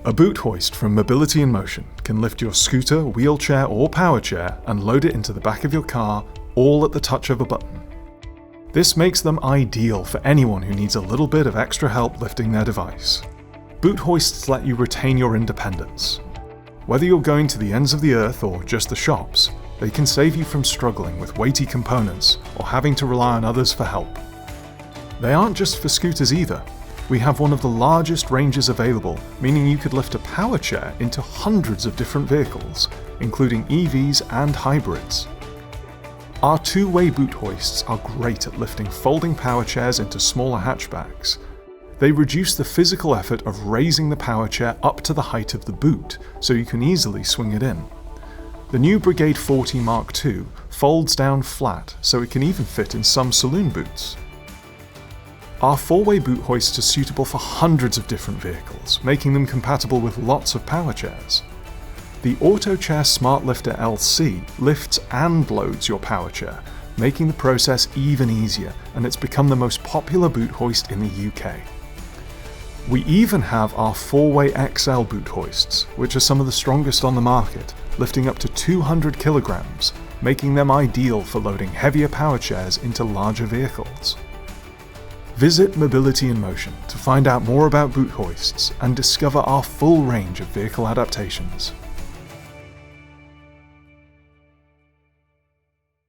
A boot hoist from Mobility in Motion can lift your scooter, wheelchair or power chair and load it into the back of your car, all at the touch of a button. This makes them ideal for anyone who needs a little bit of extra help lifting their device. Boot hoists let you retain your independence. Whether you're going to the ends of the earth or just the shops, they can save you from struggling with weighty components or having to rely on others for help. They aren't just for scooters either. We have one of the largest ranges available, meaning you could lift a power chair into hundreds of different vehicles, including EVs and hybrids. Our two-way boot hoists are great at lifting folding power chairs into smaller hatchbacks. They reduce the physical effort of raising the power chair up to the height of the boot, so you can easily swing it in. The new Brigade 40 Mark II folds down flat, so it can even fit in some saloon boots. Our four-way boot hoists are suitable for hundreds of different vehicles, making them compatible with lots of power chairs. The AutoChair SmartLifter LC lifts and loads your power chair, making the process even easier, and it's become the most popular boot hoist in the UK. We even have our four-way XL boot hoists, which are some of the strongest on the market, lifting up to 200 kilograms, making them ideal for loading heavier power chairs into larger vehicles. Visit Mobility in Motion to find out more about boot hoists and discover our full range of vehicle adaptations.